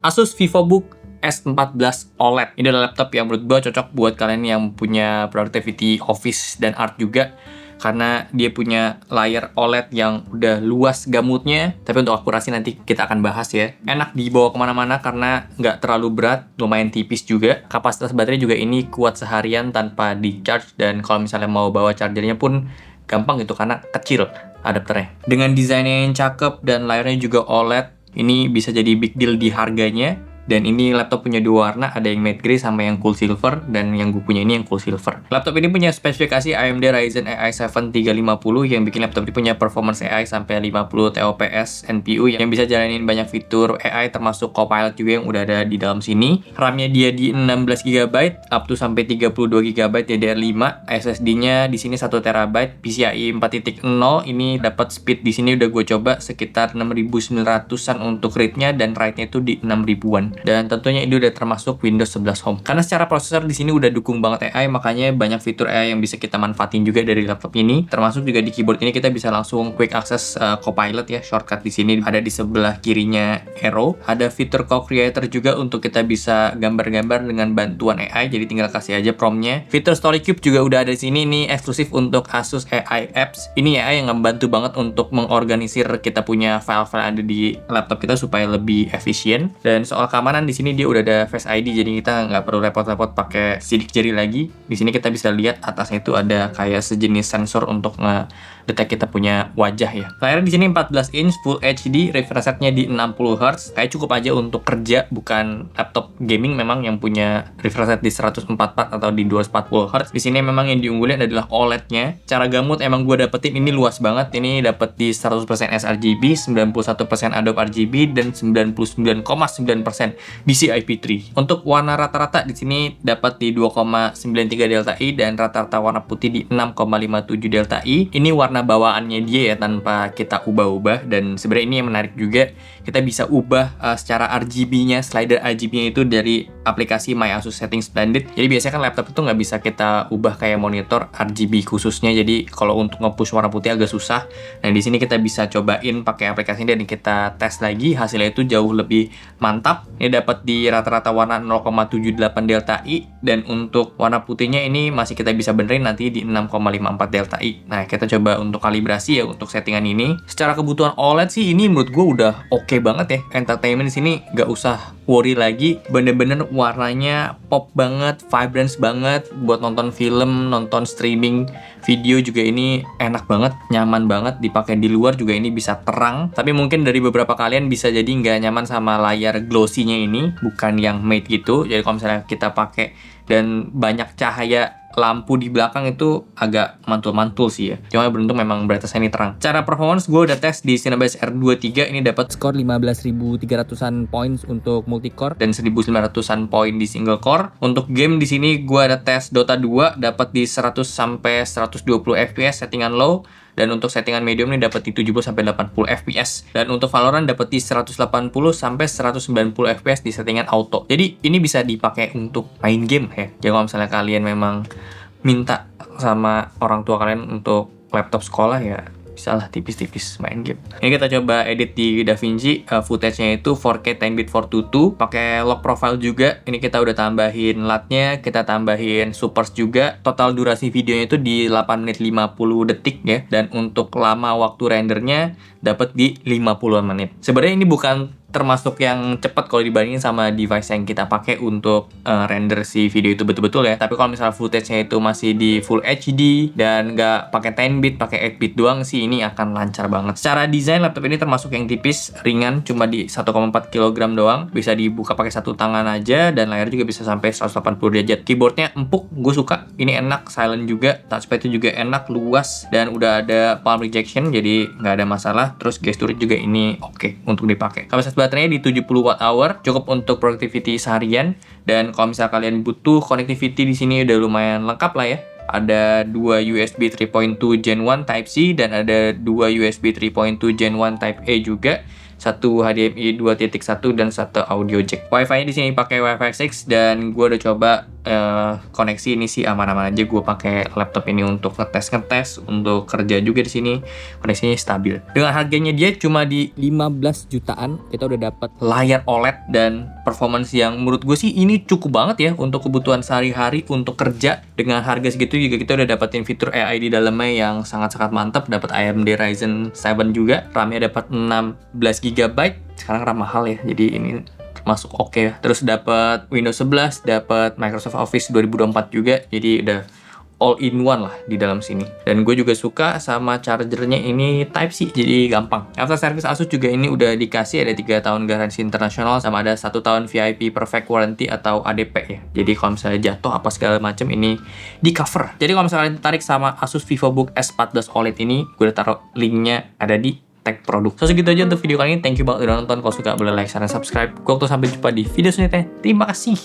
Asus VivoBook S14 OLED. Ini adalah laptop yang menurut gue cocok buat kalian yang punya productivity, office, dan art juga. Karena dia punya layar OLED yang udah luas gamutnya. Tapi untuk akurasi nanti kita akan bahas ya. Enak dibawa kemana-mana karena nggak terlalu berat, lumayan tipis juga. Kapasitas baterai juga ini kuat seharian tanpa di-charge. Dan kalau misalnya mau bawa chargernya pun gampang gitu karena kecil adapternya. Dengan desainnya yang cakep dan layarnya juga OLED, ini bisa jadi big deal di harganya. Dan ini laptop punya dua warna, ada yang matte grey sama yang cool silver, dan yang gue punya ini yang cool silver. Laptop ini punya spesifikasi AMD Ryzen AI 7 350 yang bikin laptop ini punya performance AI sampai 50 TOPS NPU yang bisa jalanin banyak fitur AI termasuk Copilot juga yang udah ada di dalam sini. RAM-nya dia di 16 GB up to sampai 32 GB DDR5. SSD-nya di sini 1 TB, PCIe 4.0. Ini dapat speed di sini udah gue coba sekitar 6900-an untuk read-nya dan write-nya itu di 6000-an. Dan tentunya ini udah termasuk Windows 11 Home. Karena secara prosesor di sini udah dukung banget AI, makanya banyak fitur AI yang bisa kita manfaatin juga dari laptop ini. Termasuk juga di keyboard ini kita bisa langsung quick access Copilot ya, shortcut di sini ada di sebelah kirinya arrow. Ada fitur co-creator juga untuk kita bisa gambar-gambar dengan bantuan AI, jadi tinggal kasih aja promptnya. Fitur Story Cube juga udah ada di sini, ini eksklusif untuk Asus AI Apps. Ini AI yang ngebantu banget untuk mengorganisir kita punya file-file ada di laptop kita supaya lebih efisien. Dan soal keamanan di sini dia udah ada Face ID, jadi kita nggak perlu repot-repot pakai sidik jari lagi. Di sini kita bisa lihat atasnya itu ada kayak sejenis sensor untuk ngedetek kita punya wajah ya. Layarnya di sini 14 inch Full HD, refresh rate-nya di 60 Hz. Kayak cukup aja untuk kerja, bukan laptop gaming memang yang punya refresh rate di 144 atau di 240 Hz. Di sini memang yang diunggulin adalah OLED-nya. Cara gamut emang gue dapetin ini luas banget. Ini dapet di 100% sRGB, 91% Adobe RGB, dan 99,9% DCI-P3. Untuk warna rata-rata di sini dapat di 2,93 delta I dan rata-rata warna putih di 6,57 delta I. Ini warna bawaannya dia ya, tanpa kita ubah-ubah. Dan sebenarnya ini yang menarik juga, kita bisa ubah secara RGB-nya, slider RGB-nya itu dari aplikasi My Asus Settings Blended. Jadi biasanya kan laptop itu nggak bisa kita ubah kayak monitor RGB khususnya. Jadi kalau untuk nge-push warna putih agak susah. Nah di sini kita bisa cobain pakai aplikasi ini dan kita tes lagi, hasilnya itu jauh lebih mantap. Ini dapat di rata-rata warna 0,78 delta I, dan untuk warna putihnya ini masih kita bisa benerin nanti di 6,54 delta I. Nah kita coba untuk kalibrasi ya untuk settingan ini. Secara kebutuhan OLED sih ini menurut gue udah oke banget ya. Entertainment di sini nggak usah worry lagi, bener-bener warnanya pop banget, vibrance banget buat nonton film, nonton streaming video juga ini enak banget, nyaman banget dipakai di luar juga ini bisa terang. Tapi mungkin dari beberapa kalian bisa jadi nggak nyaman sama layar glossy-nya ini, bukan yang matte gitu. Jadi kalau misalnya kita pakai dan banyak cahaya lampu di belakang itu agak mantul-mantul sih ya. Cuma beruntung memang batasnya ini terang. Cara performance gue udah tes di Cinebench R23, ini dapat skor 15.300-an points untuk multicore dan 1.900-an poin di single core. Untuk game di sini gue ada tes Dota 2, dapat di 100 sampai 120 FPS settingan low. Dan untuk settingan medium ini dapat di 70 sampai 80 FPS. Dan untuk Valorant dapat di 180 sampai 190 FPS di settingan auto. Jadi ini bisa dipakai untuk main game ya. Jadi kalau misalnya kalian memang minta sama orang tua kalian untuk laptop sekolah ya, bisa lah tipis-tipis main game. Ini kita coba edit di DaVinci, footage-nya itu 4K 10-bit 422, pakai lock profile juga. Ini kita udah tambahin LUT-nya, kita tambahin supers juga. Total durasi videonya itu di 8 menit 50 detik ya. Dan untuk lama waktu rendernya dapat di 50 menit. Sebenarnya ini bukan termasuk yang cepat kalau dibandingin sama device yang kita pakai untuk render si video itu betul-betul ya. Tapi kalau misalnya footage-nya itu masih di Full HD dan nggak pakai 10-bit, pakai 8-bit doang sih, ini akan lancar banget. Secara desain laptop ini termasuk yang tipis, ringan, cuma di 1,4 kg doang. Bisa dibuka pakai satu tangan aja dan layar juga bisa sampai 180 derajat. Keyboardnya empuk, gue suka. Ini enak, silent juga, touchpad-nya juga enak, luas, dan udah ada palm rejection, jadi nggak ada masalah. Terus gesture juga ini oke untuk dipakai. Kapasitas baterainya di 70 Wh, cukup untuk productivity seharian. Dan kalau misalnya kalian butuh connectivity di sini udah lumayan lengkap lah ya. Ada 2 USB 3.2 Gen 1 Type-C dan ada 2 USB 3.2 Gen 1 Type-A juga. Satu HDMI 2.1 dan satu audio jack. Wi-Fi di sini pakai Wi-Fi 6 dan gue udah coba koneksi ini sih aman-aman aja. Gue pakai laptop ini untuk ngetes, untuk kerja juga di sini. Koneksinya stabil. Dengan harganya dia cuma di 15 jutaan, kita udah dapat layar OLED dan performance yang menurut gue sih ini cukup banget ya untuk kebutuhan sehari-hari untuk kerja. Dengan harga segitu juga kita udah dapetin fitur AI di dalamnya yang sangat-sangat mantap. Dapat AMD Ryzen 7 juga, RAM-nya dapat 16 GB. Sekarang RAM mahal ya, jadi ini masuk oke ya. Terus dapat Windows 11, dapat Microsoft Office 2024 juga. Jadi udah all in one lah di dalam sini. Dan gue juga suka sama chargernya ini Type C, jadi gampang. After service Asus juga ini udah dikasih ada 3 tahun garansi internasional sama ada 1 tahun VIP Perfect Warranty atau ADP ya. Jadi kalau misalnya jatuh apa segala macam ini di cover. Jadi kalau misalnya tertarik sama Asus VivoBook S14 OLED ini, gue udah taruh linknya ada di tag produk. So segitu aja untuk video kali ini. Thank you banget udah nonton. Kalau suka boleh like, share, dan subscribe. Gue waktu sampai jumpa di video selanjutnya. Terima kasih.